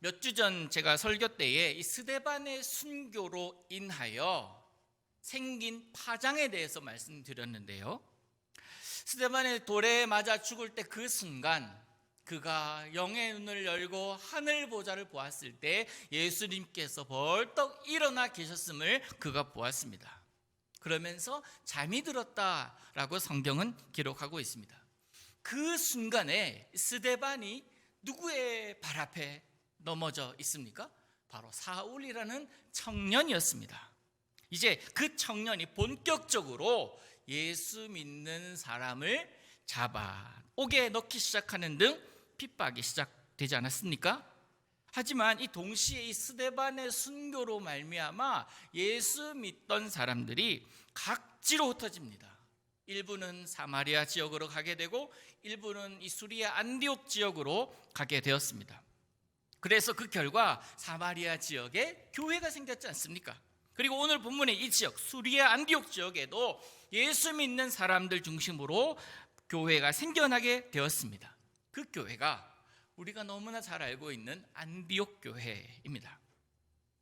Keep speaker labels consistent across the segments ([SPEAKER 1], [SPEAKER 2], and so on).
[SPEAKER 1] 몇 주 전 제가 설교 때에 이 스데반의 순교로 인하여 생긴 파장에 대해서 말씀드렸는데요. 스데반의 돌에 맞아 죽을 때 그 순간 그가 영의 눈을 열고 하늘 보좌를 보았을 때 예수님께서 벌떡 일어나 계셨음을 그가 보았습니다. 그러면서 잠이 들었다라고 성경은 기록하고 있습니다. 그 순간에 스데반이 누구의 발 앞에 넘어져 있습니까? 바로 사울이라는 청년이었습니다. 이제 그 청년이 본격적으로 예수 믿는 사람을 잡아 옥에 넣기 시작하는 등 핍박이 시작되지 않았습니까? 하지만 이 동시에 이 스데반의 순교로 말미암아 예수 믿던 사람들이 각지로 흩어집니다. 일부는 사마리아 지역으로 가게 되고 일부는 이 수리아 안디옥 지역으로 가게 되었습니다. 그래서 그 결과 사마리아 지역에 교회가 생겼지 않습니까? 그리고 오늘 본문의 이 지역 수리아 안디옥 지역에도 예수 믿는 사람들 중심으로 교회가 생겨나게 되었습니다. 그 교회가 우리가 너무나 잘 알고 있는 안디옥 교회입니다.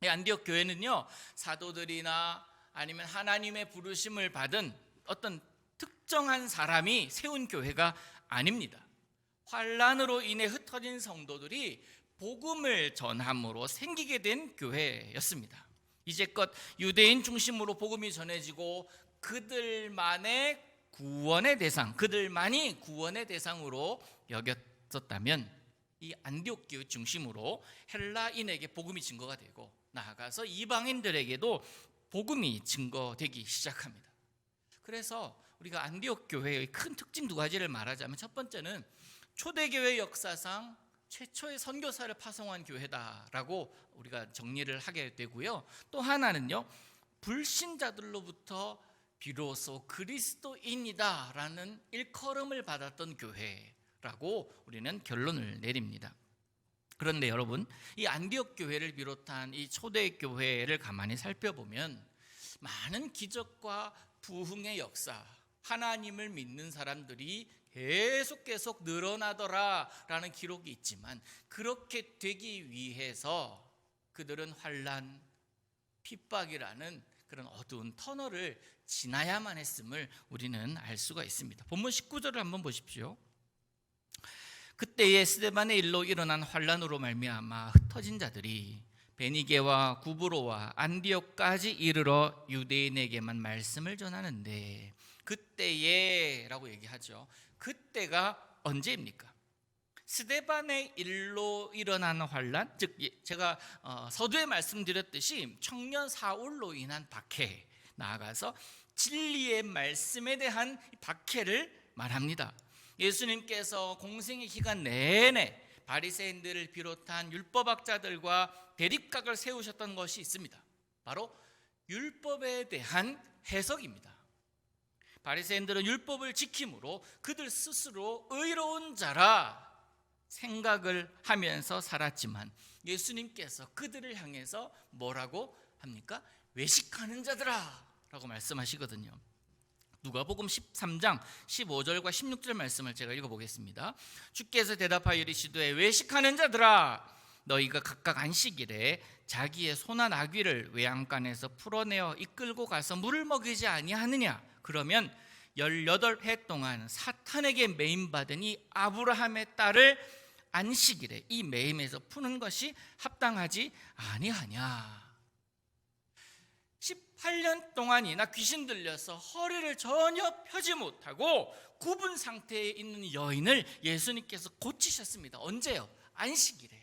[SPEAKER 1] 이 안디옥 교회는요, 사도들이나 아니면 하나님의 부르심을 받은 어떤 특정한 사람이 세운 교회가 아닙니다. 환란으로 인해 흩어진 성도들이 복음을 전함으로 생기게 된 교회였습니다. 이제껏 유대인 중심으로 복음이 전해지고 그들만의 구원의 대상, 그들만이 구원의 대상으로 여겼었다면 이 안디옥 교회 중심으로 헬라인에게 복음이 증거가 되고 나아가서 이방인들에게도 복음이 증거되기 시작합니다. 그래서 우리가 안디옥 교회의 큰 특징 두 가지를 말하자면 첫 번째는 초대교회 역사상 최초의 선교사를 파송한 교회다라고 우리가 정리를 하게 되고요. 또 하나는요, 불신자들로부터 비로소 그리스도인이다라는 일컬음을 받았던 교회라고 우리는 결론을 내립니다. 그런데 여러분, 이 안디옥 교회를 비롯한 이 초대교회를 가만히 살펴보면 많은 기적과 부흥의 역사, 하나님을 믿는 사람들이 계속 늘어나더라라는 기록이 있지만 그렇게 되기 위해서 그들은 환난, 핍박이라는 그런 어두운 터널을 지나야만 했음을 우리는 알 수가 있습니다. 본문 19절을 한번 보십시오. 그때에 스데반의 일로 일어난 환난으로 말미암아 흩어진 자들이 베니게와 구브로와 안디옥까지 이르러 유대인에게만 말씀을 전하는데, 그때에 라고 얘기하죠. 그때가 언제입니까? 스데반의 일로 일어난 환난, 즉 제가 서두에 말씀드렸듯이 청년 사울로 인한 박해, 나아가서 진리의 말씀에 대한 박해를 말합니다. 예수님께서 공생의 기간 내내 바리새인들을 비롯한 율법학자들과 대립각을 세우셨던 것이 있습니다. 바로 율법에 대한 해석입니다. 바리새인들은 율법을 지킴으로 그들 스스로 의로운 자라 생각을 하면서 살았지만 예수님께서 그들을 향해서 뭐라고 합니까? 외식하는 자들아 라고 말씀하시거든요. 누가복음 13장 15절과 16절 말씀을 제가 읽어보겠습니다. 주께서 대답하여 이르시되 외식하는 자들아, 너희가 각각 안식일에 자기의 소나 나귀를 외양간에서 풀어내어 이끌고 가서 물을 먹이지 아니하느냐? 그러면 18해 동안 사탄에게 매임받은 이 아브라함의 딸을 안식일에 이 매임에서 푸는 것이 합당하지 아니하냐? 18년 동안이나 귀신 들려서 허리를 전혀 펴지 못하고 굽은 상태에 있는 여인을 예수님께서 고치셨습니다. 언제요? 안식일에.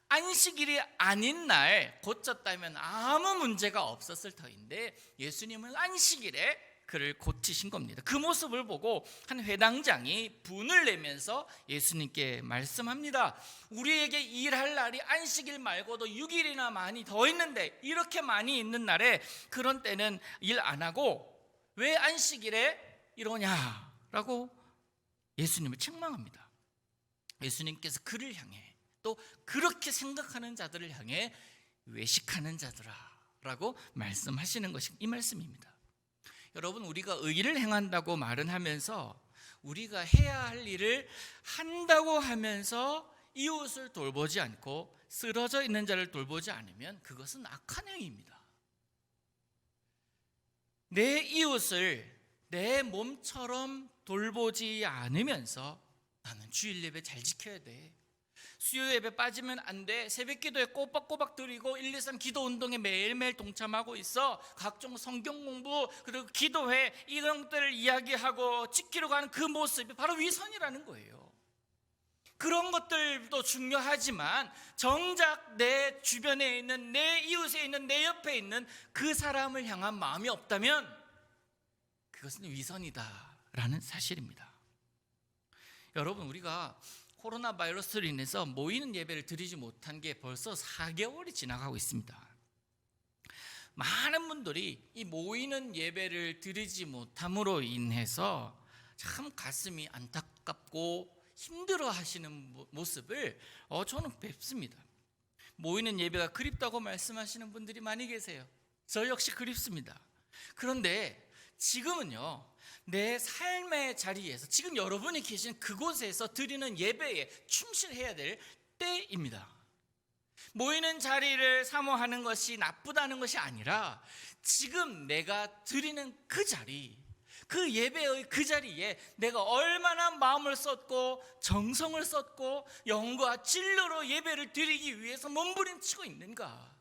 [SPEAKER 1] 안식일이 아닌 날 고쳤다면 아무 문제가 없었을 터인데 예수님은 안식일에 그를 고치신 겁니다. 그 모습을 보고 한 회당장이 분을 내면서 예수님께 말씀합니다. 우리에게 일할 날이 안식일 말고도 6일이나 많이 더 있는데 이렇게 많이 있는 날에 그런 때는 일 안 하고 왜 안식일에 이러냐라고 예수님을 책망합니다. 예수님께서 그를 향해 또 그렇게 생각하는 자들을 향해 외식하는 자들아 라고 말씀하시는 것이 이 말씀입니다. 여러분, 우리가 의를 행한다고 말은 하면서 우리가 해야 할 일을 한다고 하면서 이웃을 돌보지 않고 쓰러져 있는 자를 돌보지 않으면 그것은 악한 행위입니다. 내 이웃을 내 몸처럼 돌보지 않으면서 나는 주일 예배 잘 지켜야 돼, 수요 예배 빠지면 안 돼, 새벽 기도에 꼬박꼬박 드리고 123 기도 운동에 매일매일 동참하고 있어, 각종 성경 공부 그리고 기도회 이런 것들을 이야기하고 지키려고 하는 그 모습이 바로 위선이라는 거예요. 그런 것들도 중요하지만 정작 내 주변에 있는, 내 이웃에 있는, 내 옆에 있는 그 사람을 향한 마음이 없다면 그것은 위선이다라는 사실입니다. 여러분, 우리가 코로나 바이러스로 인해서 모이는 예배를 드리지 못한 게 벌써 4개월이 지나가고 있습니다. 많은 분들이 이 모이는 예배를 드리지 못함으로 인해서 참 가슴이 안타깝고 힘들어 하시는 모습을 저는 뵙습니다. 모이는 예배가 그립다고 말씀하시는 분들이 많이 계세요. 저 역시 그립습니다. 그런데 지금은요, 내 삶의 자리에서, 지금 여러분이 계신 그곳에서 드리는 예배에 충실해야 될 때입니다. 모이는 자리를 사모하는 것이 나쁘다는 것이 아니라 지금 내가 드리는 그 자리, 그 예배의 그 자리에 내가 얼마나 마음을 쏟고 정성을 쏟고 영과 진로로 예배를 드리기 위해서 몸부림치고 있는가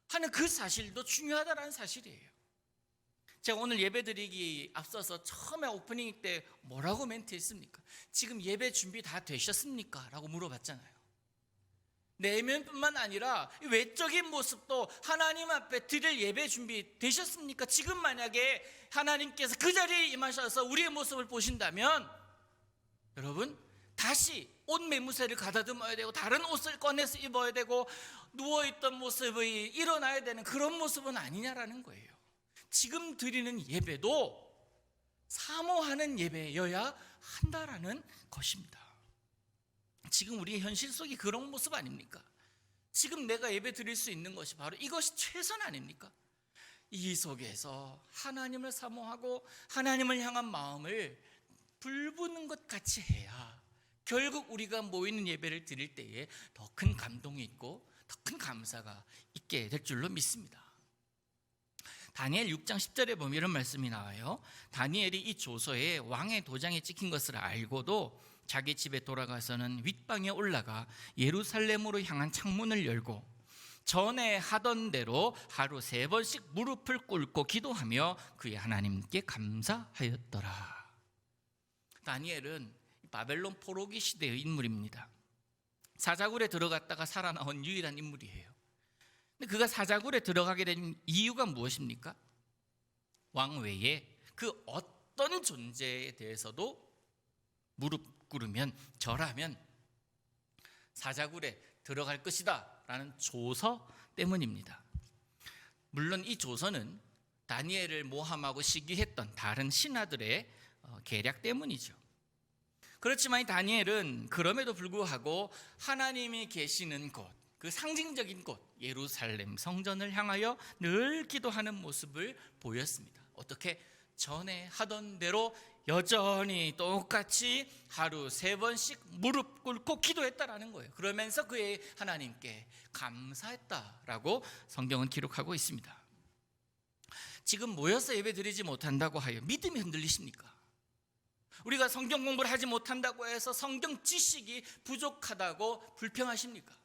[SPEAKER 1] 하는 그 사실도 중요하다는 사실이에요. 제가 오늘 예배 드리기 앞서서 처음에 오프닝 때 뭐라고 멘트했습니까? 지금 예배 준비 다 되셨습니까? 라고 물어봤잖아요. 내면뿐만 아니라 외적인 모습도 하나님 앞에 드릴 예배 준비 되셨습니까? 지금 만약에 하나님께서 그 자리에 임하셔서 우리의 모습을 보신다면 여러분, 다시 옷 매무새를 가다듬어야 되고 다른 옷을 꺼내서 입어야 되고 누워있던 모습이 일어나야 되는 그런 모습은 아니냐라는 거예요. 지금 드리는 예배도 사모하는 예배여야 한다라는 것입니다. 지금 우리의 현실 속이 그런 모습 아닙니까? 지금 내가 예배 드릴 수 있는 것이 바로 이것이 최선 아닙니까? 이 속에서 하나님을 사모하고 하나님을 향한 마음을 불붙는 것 같이 해야 결국 우리가 모이는 예배를 드릴 때에 더 큰 감동이 있고 더 큰 감사가 있게 될 줄로 믿습니다. 다니엘 6장 10절에 보면 이런 말씀이 나와요. 다니엘이 이 조서에 왕의 도장에 찍힌 것을 알고도 자기 집에 돌아가서는 윗방에 올라가 예루살렘으로 향한 창문을 열고 전에 하던 대로 하루 3번씩 무릎을 꿇고 기도하며 그의 하나님께 감사하였더라. 다니엘은 바벨론 포로기 시대의 인물입니다. 사자굴에 들어갔다가 살아나온 유일한 인물이에요. 근데 그가 사자굴에 들어가게 된 이유가 무엇입니까? 왕 외에 그 어떤 존재에 대해서도 무릎 꿇으면, 절하면 사자굴에 들어갈 것이다 라는 조서 때문입니다. 물론 이 조서는 다니엘을 모함하고 시기했던 다른 신하들의 계략 때문이죠. 그렇지만 이 다니엘은 그럼에도 불구하고 하나님이 계시는 곳, 그 상징적인 곳 예루살렘 성전을 향하여 늘 기도하는 모습을 보였습니다. 어떻게? 전에 하던 대로 여전히 똑같이 하루 3번씩 무릎 꿇고 기도했다라는 거예요. 그러면서 그의 하나님께 감사했다라고 성경은 기록하고 있습니다. 지금 모여서 예배 드리지 못한다고 하여 믿음이 흔들리십니까? 우리가 성경 공부를 하지 못한다고 해서 성경 지식이 부족하다고 불평하십니까?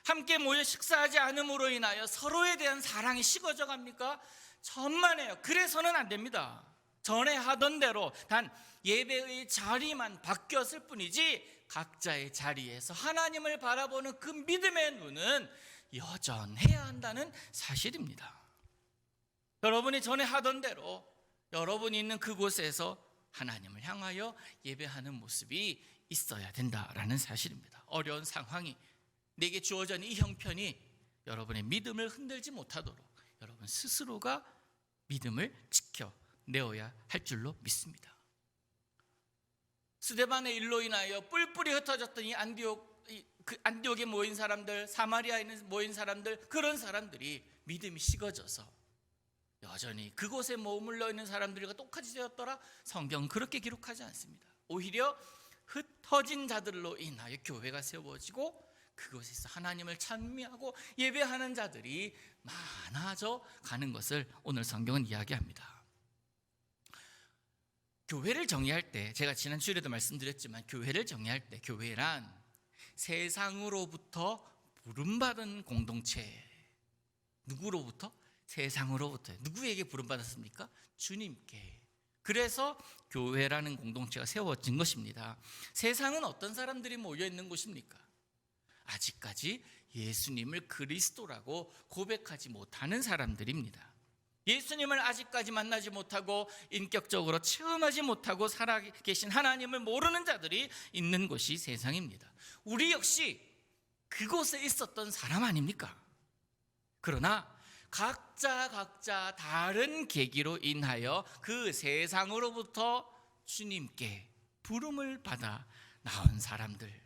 [SPEAKER 1] 함께 모여 식사하지 않음으로 인하여 서로에 대한 사랑이 식어져 갑니까? 천만에요. 그래서는 안 됩니다. 전에 하던 대로 단 예배의 자리만 바뀌었을 뿐이지 각자의 자리에서 하나님을 바라보는 그 믿음의 눈은 여전해야 한다는 사실입니다. 여러분이 전에 하던 대로 여러분이 있는 그곳에서 하나님을 향하여 예배하는 모습이 있어야 된다라는 사실입니다. 어려운 상황이 내게 주어진 이 형편이 여러분의 믿음을 흔들지 못하도록 여러분 스스로가 믿음을 지켜내어야 할 줄로 믿습니다. 스데반의 일로 인하여 뿔뿔이 흩어졌던 이 안디옥에 모인 사람들, 사마리아에 모인 사람들, 그런 사람들이 믿음이 식어져서 여전히 그곳에 머물러 있는 사람들과 똑같이 되었더라? 성경은 그렇게 기록하지 않습니다. 오히려 흩어진 자들로 인하여 교회가 세워지고 그곳에서 하나님을 찬미하고 예배하는 자들이 많아져 가는 것을 오늘 성경은 이야기합니다. 교회를 정의할 때, 제가 지난 주일에도 말씀드렸지만 교회를 정의할 때 교회란 세상으로부터 부름받은 공동체. 누구로부터? 세상으로부터. 누구에게 부름받았습니까? 주님께. 그래서 교회라는 공동체가 세워진 것입니다. 세상은 어떤 사람들이 모여 있는 곳입니까? 아직까지 예수님을 그리스도라고 고백하지 못하는 사람들입니다. 예수님을 아직까지 만나지 못하고 인격적으로 체험하지 못하고 살아계신 하나님을 모르는 자들이 있는 곳이 세상입니다. 우리 역시 그곳에 있었던 사람 아닙니까? 그러나 각자 다른 계기로 인하여 그 세상으로부터 주님께 부름을 받아 나온 사람들.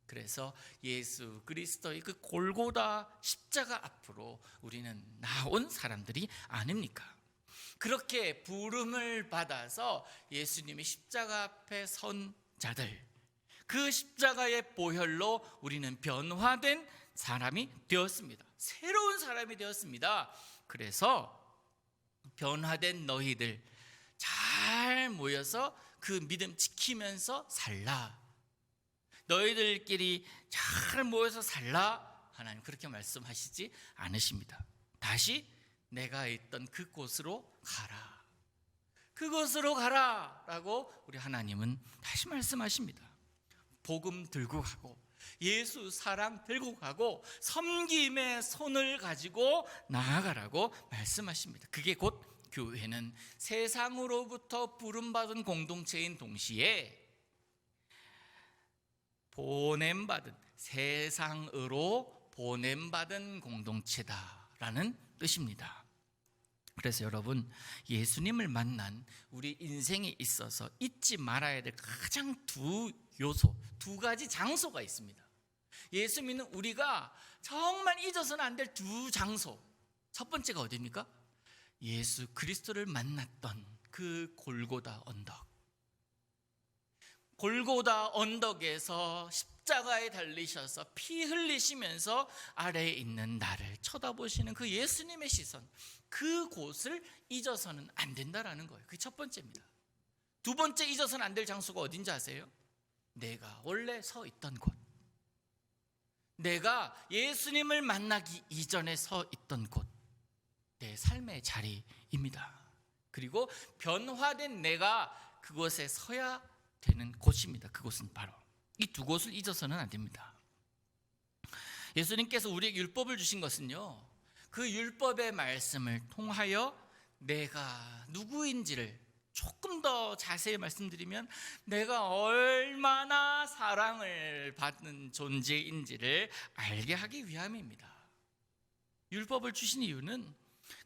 [SPEAKER 1] 그래서 예수 그리스도의 그 골고다 십자가 앞으로 우리는 나온 사람들이 아닙니까? 그렇게 부름을 받아서 예수님의 십자가 앞에 선 자들, 그 십자가의 보혈로 우리는 변화된 사람이 되었습니다. 새로운 사람이 되었습니다. 그래서 변화된 너희들 잘 모여서 그 믿음 지키면서 살라. 너희들끼리 잘 모여서 살라. 하나님 그렇게 말씀하시지 않으십니다. 다시 내가 있던 그곳으로 가라. 그곳으로 가라 라고 우리 하나님은 다시 말씀하십니다. 복음 들고 가고 예수 사랑 들고 가고 섬김의 손을 가지고 나아가라고 말씀하십니다. 그게 곧 교회는 세상으로부터 부름받은 공동체인 동시에 보냄받은, 세상으로 보냄받은 공동체다라는 뜻입니다. 그래서 여러분, 예수님을 만난 우리 인생에 있어서 잊지 말아야 될 가장 두 요소, 두 가지 장소가 있습니다. 예수 믿는 우리가 정말 잊어서는 안 될 두 장소. 첫 번째가 어디입니까? 예수 그리스도를 만났던 그 골고다 언덕. 골고다 언덕에서 십자가에 달리셔서 피 흘리시면서 아래에 있는 나를 쳐다보시는 그 예수님의 시선, 그곳을 잊어서는 안 된다라는 거예요. 그게 첫 번째입니다. 두 번째 잊어서는 안 될 장소가 어딘지 아세요? 내가 원래 서 있던 곳, 내가 예수님을 만나기 이전에 서 있던 곳, 내 삶의 자리입니다. 그리고 변화된 내가 그곳에 서야 되는 곳입니다. 그곳은 바로 이 두 곳을 잊어서는 안 됩니다. 예수님께서 우리에게 율법을 주신 것은요, 그 율법의 말씀을 통하여 내가 누구인지를 조금 더 자세히 말씀드리면 내가 얼마나 사랑을 받는 존재인지를 알게 하기 위함입니다. 율법을 주신 이유는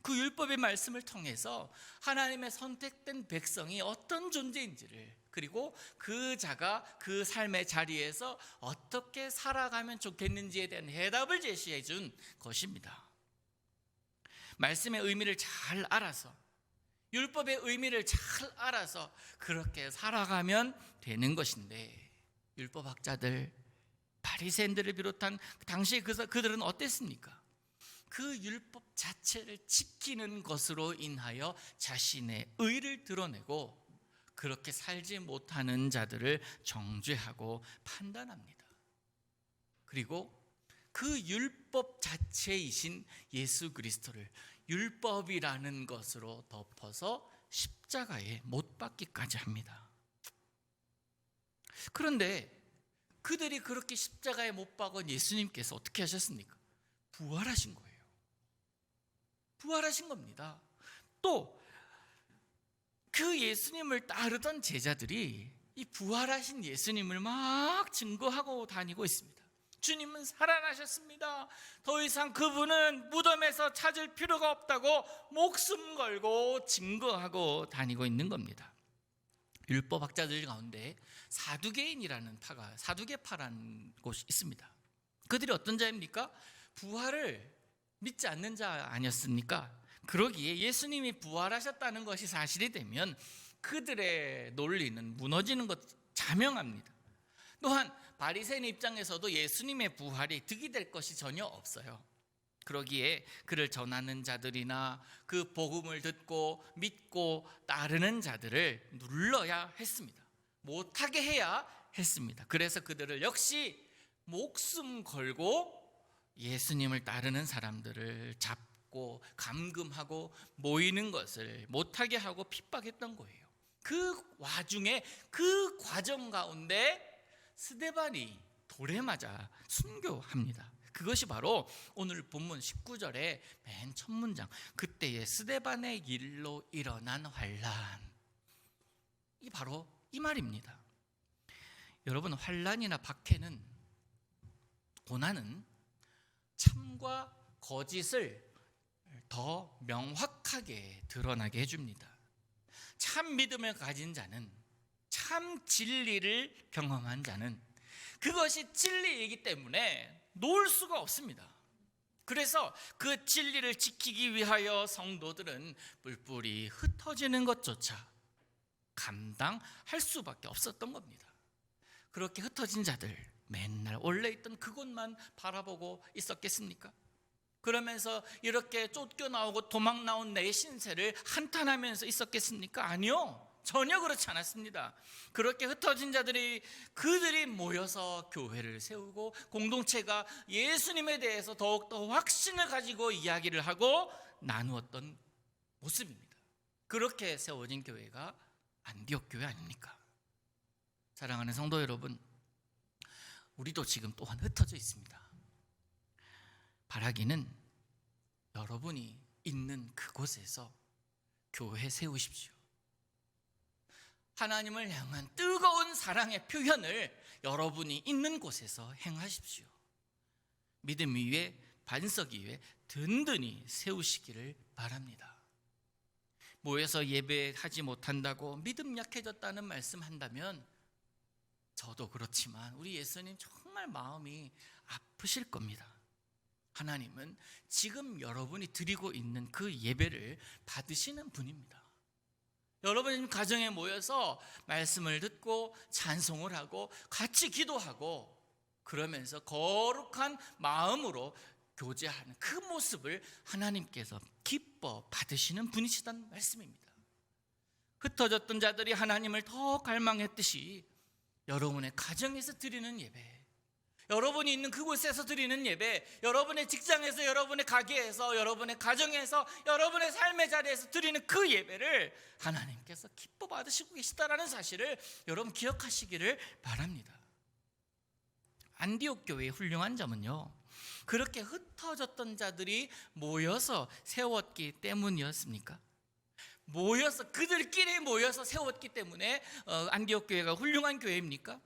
[SPEAKER 1] 그 율법의 말씀을 통해서 하나님의 선택된 백성이 어떤 존재인지를, 그리고 그 자가 그 삶의 자리에서 어떻게 살아가면 좋겠는지에 대한 해답을 제시해 준 것입니다. 말씀의 의미를 잘 알아서, 율법의 의미를 잘 알아서 그렇게 살아가면 되는 것인데, 율법학자들, 바리새인들을 비롯한 당시에 그들은 어땠습니까? 그 율법 자체를 지키는 것으로 인하여 자신의 의를 드러내고 그렇게 살지 못하는 자들을 정죄하고 판단합니다. 그리고 그 율법 자체이신 예수 그리스도를 율법이라는 것으로 덮어서 십자가에 못 박기까지 합니다. 그런데 그들이 그렇게 십자가에 못 박은 예수님께서 어떻게 하셨습니까? 부활하신 거예요. 부활하신 겁니다. 또 그 예수님을 따르던 제자들이 이 부활하신 예수님을 막 증거하고 다니고 있습니다. 주님은 살아나셨습니다. 더 이상 그분은 무덤에서 찾을 필요가 없다고 목숨 걸고 증거하고 다니고 있는 겁니다. 율법학자들 가운데 사두개인이라는 파가, 사두개파라는 곳이 있습니다. 그들이 어떤 자입니까? 부활을 믿지 않는 자 아니었습니까? 그러기에 예수님이 부활하셨다는 것이 사실이 되면 그들의 논리는 무너지는 것 자명합니다. 또한 바리새인 입장에서도 예수님의 부활이 득이 될 것이 전혀 없어요. 그러기에 그를 전하는 자들이나 그 복음을 듣고 믿고 따르는 자들을 눌러야 했습니다. 못하게 해야 했습니다. 그래서 그들을 역시 목숨 걸고 예수님을 따르는 사람들을 잡고 감금하고 모이는 것을 못하게 하고 핍박했던 거예요. 그 와중에 그 과정 가운데 스데반이 돌에 맞아 순교합니다. 그것이 바로 오늘 본문 19절의 맨 첫 문장, 그때의 스데반의 일로 일어난 환란, 이 바로 이 말입니다. 여러분, 환란이나 박해는, 고난은 참과 거짓을 더 명확하게 드러나게 해줍니다. 참 믿음을 가진 자는, 참 진리를 경험한 자는 그것이 진리이기 때문에 놓을 수가 없습니다. 그래서 그 진리를 지키기 위하여 성도들은 뿔뿔이 흩어지는 것조차 감당할 수밖에 없었던 겁니다. 그렇게 흩어진 자들, 맨날 원래 있던 그곳만 바라보고 있었겠습니까? 그러면서 이렇게 쫓겨나오고 도망 나온 내 신세를 한탄하면서 있었겠습니까? 아니요, 전혀 그렇지 않았습니다. 그렇게 흩어진 자들이, 그들이 모여서 교회를 세우고 공동체가 예수님에 대해서 더욱더 확신을 가지고 이야기를 하고 나누었던 모습입니다. 그렇게 세워진 교회가 안디옥 교회 아닙니까? 사랑하는 성도 여러분, 우리도 지금 또한 흩어져 있습니다. 바라기는 여러분이 있는 그곳에서 교회 세우십시오. 하나님을 향한 뜨거운 사랑의 표현을 여러분이 있는 곳에서 행하십시오. 믿음 위에, 반석 위에 든든히 세우시기를 바랍니다. 모여서 예배하지 못한다고 믿음 약해졌다는 말씀한다면 저도 그렇지만 우리 예수님 정말 마음이 아프실 겁니다. 하나님은 지금 여러분이 드리고 있는 그 예배를 받으시는 분입니다. 여러분 가정에 모여서 말씀을 듣고 찬송을 하고 같이 기도하고 그러면서 거룩한 마음으로 교제하는 그 모습을 하나님께서 기뻐 받으시는 분이시단 말씀입니다. 흩어졌던 자들이 하나님을 더 갈망했듯이 여러분의 가정에서 드리는 예배, 여러분이 있는 그곳에서 드리는 예배, 여러분의 직장에서, 여러분의 가게에서, 여러분의 가정에서, 여러분의 삶의 자리에서 드리는 그 예배를 하나님께서 기뻐 받으시고 계시다라는 사실을 여러분 기억하시기를 바랍니다. 안디옥 교회의 훌륭한 점은요, 그렇게 흩어졌던 자들이 모여서 세웠기 때문이었습니까? 모여서, 그들끼리 모여서 세웠기 때문에 안디옥 교회가 훌륭한 교회입니까?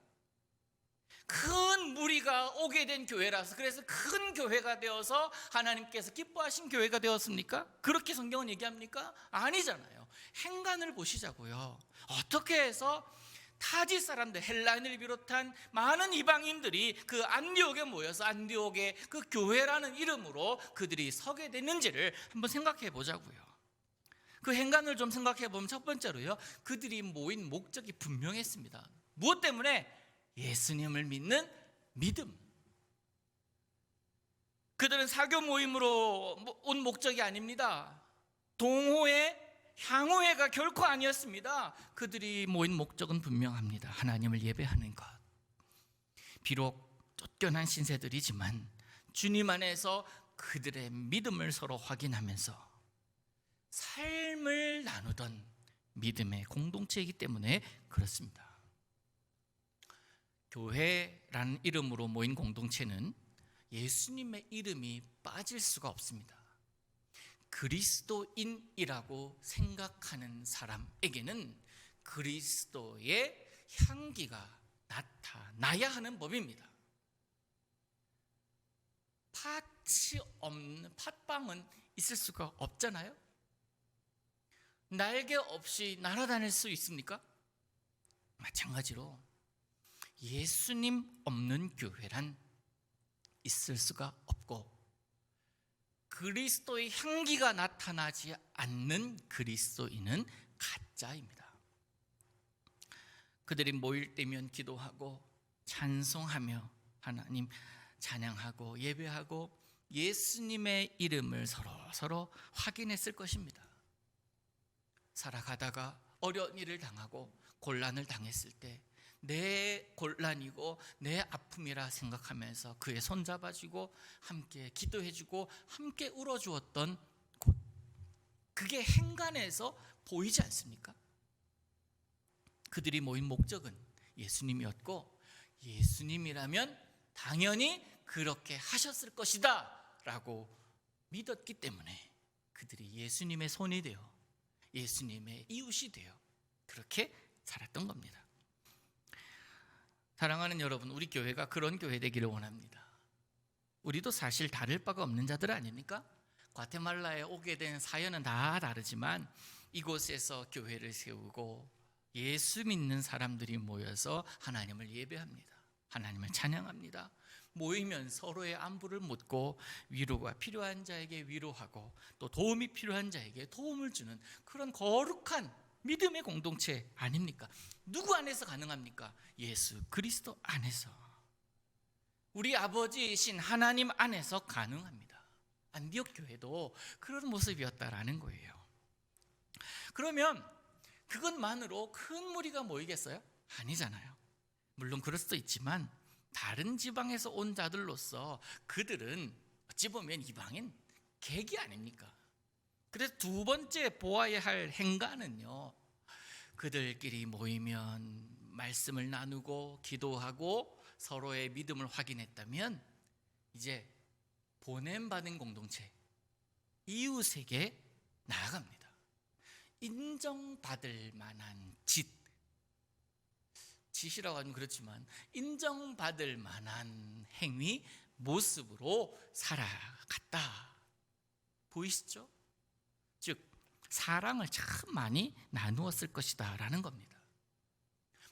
[SPEAKER 1] 큰 무리가 오게 된 교회라서, 그래서 큰 교회가 되어서 하나님께서 기뻐하신 교회가 되었습니까? 그렇게 성경은 얘기합니까? 아니잖아요. 행간을 보시자고요. 어떻게 해서 타지 사람들, 헬라인을 비롯한 많은 이방인들이 그 안디옥에 모여서 안디옥의 그 교회라는 이름으로 그들이 서게 됐는지를 한번 생각해 보자고요. 그 행간을 좀 생각해 보면 첫 번째로요, 그들이 모인 목적이 분명했습니다. 무엇 때문에? 예수님을 믿는 믿음. 그들은 사교 모임으로 온 목적이 아닙니다. 동호회, 향호회가 결코 아니었습니다. 그들이 모인 목적은 분명합니다. 하나님을 예배하는 것. 비록 쫓겨난 신세들이지만 주님 안에서 그들의 믿음을 서로 확인하면서 삶을 나누던 믿음의 공동체이기 때문에 그렇습니다. 교회라는 이름으로 모인 공동체는 예수님의 이름이 빠질 수가 없습니다. 그리스도인이라고 생각하는 사람에게는 그리스도의 향기가 나타나야 하는 법입니다. 팥이 없는 팥빵은 있을 수가 없잖아요. 날개 없이 날아다닐 수 있습니까? 마찬가지로 예수님 없는 교회란 있을 수가 없고, 그리스도의 향기가 나타나지 않는 그리스도인은 가짜입니다. 그들이 모일 때면 기도하고 찬송하며 하나님 찬양하고 예배하고 예수님의 이름을 서로 확인했을 것입니다. 살아가다가 어려운 일을 당하고 곤란을 당했을 때 내 곤란이고 내 아픔이라 생각하면서 그의 손 잡아주고 함께 기도해주고 함께 울어주었던 곳, 그게 행간에서 보이지 않습니까? 그들이 모인 목적은 예수님이었고 예수님이라면 당연히 그렇게 하셨을 것이다 라고 믿었기 때문에 그들이 예수님의 손이 되어 예수님의 이웃이 되어 그렇게 살았던 겁니다. 사랑하는 여러분, 우리 교회가 그런 교회 되기를 원합니다. 우리도 사실 다를 바가 없는 자들 아닙니까? 과테말라에 오게 된 사연은 다 다르지만 이곳에서 교회를 세우고 예수 믿는 사람들이 모여서 하나님을 예배합니다. 하나님을 찬양합니다. 모이면 서로의 안부를 묻고 위로가 필요한 자에게 위로하고 또 도움이 필요한 자에게 도움을 주는 그런 거룩한 믿음의 공동체 아닙니까? 누구 안에서 가능합니까? 예수 그리스도 안에서, 우리 아버지이신 하나님 안에서 가능합니다. 안디옥 교회도 그런 모습이었다라는 거예요. 그러면 그것만으로 큰 무리가 모이겠어요? 아니잖아요. 물론 그럴 수도 있지만 다른 지방에서 온 자들로서 그들은 어찌 보면 이방인 객이 아닙니까? 그래서 두 번째 보아야 할 행간은요, 그들끼리 모이면 말씀을 나누고 기도하고 서로의 믿음을 확인했다면 이제 보냄받은 공동체, 이웃에게 나아갑니다. 인정받을 만한 짓이라고 하면 그렇지만 인정받을 만한 행위, 모습으로 살아갔다. 보이시죠? 즉 사랑을 참 많이 나누었을 것이다 라는 겁니다.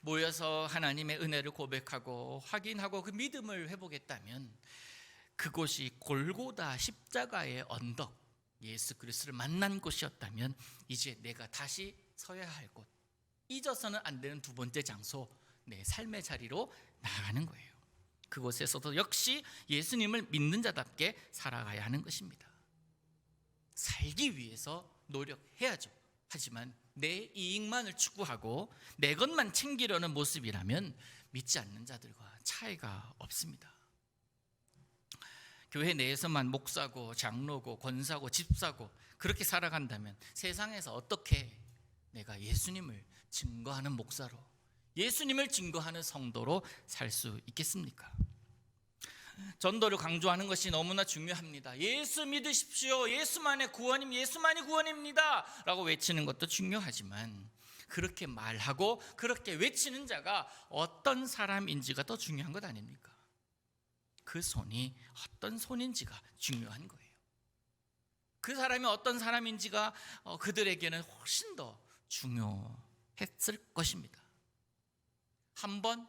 [SPEAKER 1] 모여서 하나님의 은혜를 고백하고 확인하고 그 믿음을 회복했다면 그곳이 골고다 십자가의 언덕, 예수 그리스도를 만난 곳이었다면 이제 내가 다시 서야 할 곳, 잊어서는 안 되는 두 번째 장소, 내 삶의 자리로 나아가는 거예요. 그곳에서도 역시 예수님을 믿는 자답게 살아가야 하는 것입니다. 살기 위해서 노력해야죠. 하지만 내 이익만을 추구하고 내 것만 챙기려는 모습이라면 믿지 않는 자들과 차이가 없습니다. 교회 내에서만 목사고 장로고 권사고 집사고 그렇게 살아간다면 세상에서 어떻게 내가 예수님을 증거하는 목사로, 예수님을 증거하는 성도로 살 수 있겠습니까? 전도를 강조하는 것이 너무나 중요합니다. 예수 믿으십시오. 예수만의 구원입니다. 예수만이 구원입니다 라고 외치는 것도 중요하지만 그렇게 말하고 그렇게 외치는 자가 어떤 사람인지가 더 중요한 것 아닙니까? 그 손이 어떤 손인지가 중요한 거예요. 그 사람이 어떤 사람인지가 그들에게는 훨씬 더 중요했을 것입니다. 한 번,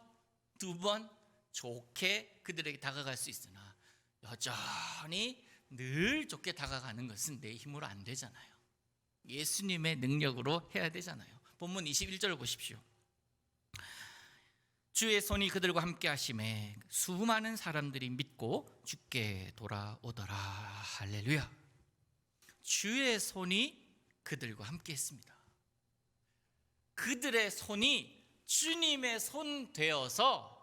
[SPEAKER 1] 두 번 좋게 그들에게 다가갈 수 있으나 여전히 늘 좋게 다가가는 것은 내 힘으로 안 되잖아요. 예수님의 능력으로 해야 되잖아요. 본문 21절을 보십시오. 주의 손이 그들과 함께 하심에 수많은 사람들이 믿고 주께 돌아오더라. 할렐루야. 주의 손이 그들과 함께 했습니다. 그들의 손이 주님의 손 되어서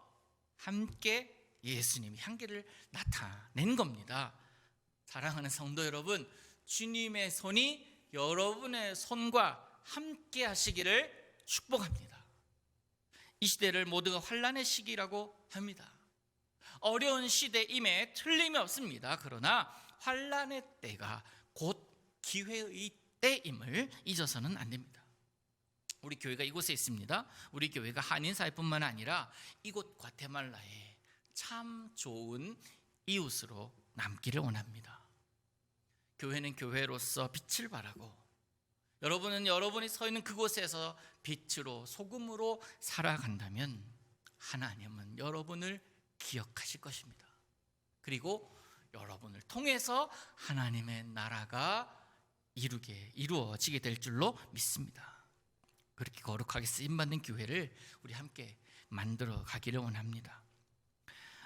[SPEAKER 1] 함께 예수님의 향기를 나타낸 겁니다. 사랑하는 성도 여러분, 주님의 손이 여러분의 손과 함께 하시기를 축복합니다. 이 시대를 모두가 환난의 시기라고 합니다. 어려운 시대임에 틀림이 없습니다. 그러나 환난의 때가 곧 기회의 때임을 잊어서는 안 됩니다. 우리 교회가 이곳에 있습니다. 우리 교회가 한인사회뿐만 아니라 이곳 과테말라에 참 좋은 이웃으로 남기를 원합니다. 교회는 교회로서 빛을 발하고 여러분은 여러분이 서 있는 그곳에서 빛으로 소금으로 살아간다면 하나님은 여러분을 기억하실 것입니다. 그리고 여러분을 통해서 하나님의 나라가 이루어지게 될 줄로 믿습니다. 그렇게 거룩하게 쓰임받는 교회를 우리 함께 만들어 가기를 원합니다.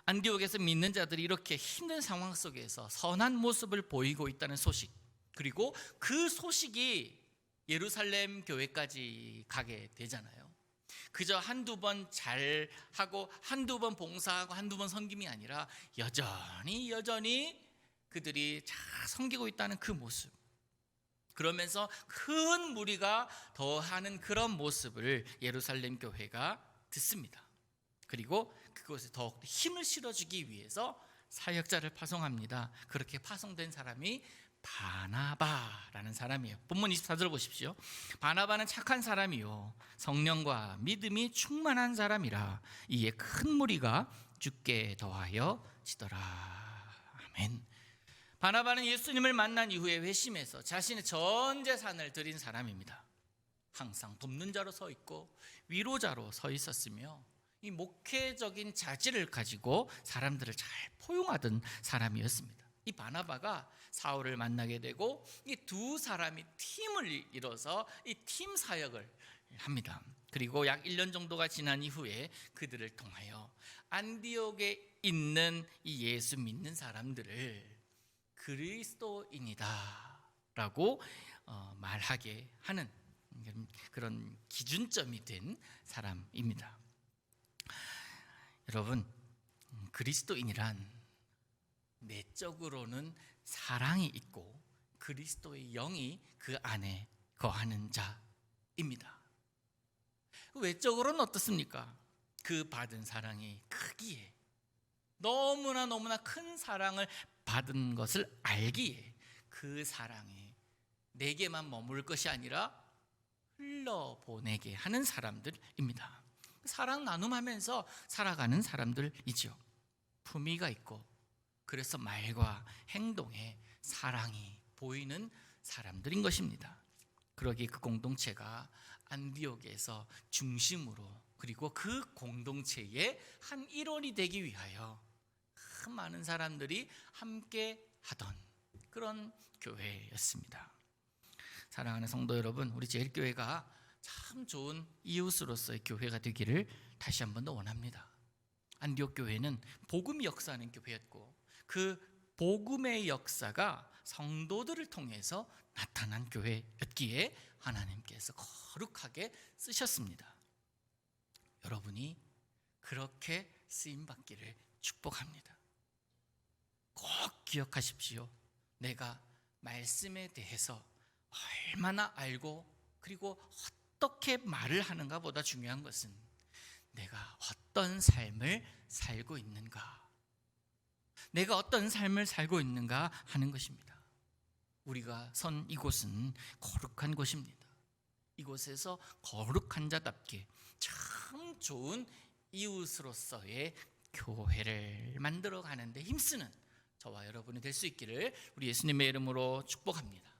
[SPEAKER 1] 안디옥에서 믿는 자들이 이렇게 힘든 상황 속에서 선한 모습을 보이고 있다는 소식, 그리고 그 소식이 예루살렘 교회까지 가게 되잖아요. 그저 한두 번 잘하고 한두 번 봉사하고 한두 번 섬김이 아니라 여전히 그들이 잘 섬기고 있다는 그 모습, 그러면서 큰 무리가 더하는 그런 모습을 예루살렘 교회가 듣습니다. 그리고 그것에 더욱 힘을 실어주기 위해서 사역자를 파송합니다. 그렇게 파송된 사람이 바나바라는 사람이에요. 본문 24절 보십시오. 바나바는 착한 사람이요 성령과 믿음이 충만한 사람이라 이에 큰 무리가 주께 더하여 지더라. 아멘. 바나바는 예수님을 만난 이후에 회심해서 자신의 전 재산을 드린 사람입니다. 항상 돕는 자로 서 있고 위로자로 서 있었으며 이 목회적인 자질을 가지고 사람들을 잘 포용하던 사람이었습니다. 이 바나바가 사울을 만나게 되고 이 두 사람이 팀을 이뤄서 이 팀 사역을 합니다. 그리고 약 1년 정도가 지난 이후에 그들을 통하여 안디옥에 있는 이 예수 믿는 사람들을 그리스도인이다 라고 말하게 하는 그런 기준점이 된 사람입니다. 여러분, 그리스도인이란 내적으로는 사랑이 있고 그리스도의 영이 그 안에 거하는 자입니다. 외적으로는 어떻습니까? 그 받은 사랑이 크기에 너무나 큰 사랑을 받은 것을 알기에 그 사랑이 내게만 머물 것이 아니라 흘러보내게 하는 사람들입니다. 사랑 나눔하면서 살아가는 사람들이죠. 품위가 있고 그래서 말과 행동에 사랑이 보이는 사람들인 것입니다. 그러기에 그 공동체가 안디옥에서 중심으로 그리고 그 공동체의 한 일원이 되기 위하여 많은 사람들이 함께 하던 그런 교회였습니다. 사랑하는 성도 여러분, 우리 제일교회가 참 좋은 이웃으로서의 교회가 되기를 다시 한 번 더 원합니다. 안디옥 교회는 복음이 역사하는 교회였고 그 복음의 역사가 성도들을 통해서 나타난 교회였기에 하나님께서 거룩하게 쓰셨습니다. 여러분이 그렇게 쓰임받기를 축복합니다. 꼭 기억하십시오. 내가 말씀에 대해서 얼마나 알고 그리고 어떻게 말을 하는가 보다 중요한 것은 내가 어떤 삶을 살고 있는가, 내가 어떤 삶을 살고 있는가 하는 것입니다. 우리가 선 이곳은 거룩한 곳입니다. 이곳에서 거룩한 자답게 참 좋은 이웃으로서의 교회를 만들어 가는데 힘쓰는 저와 여러분이 될 수 있기를 우리 예수님의 이름으로 축복합니다.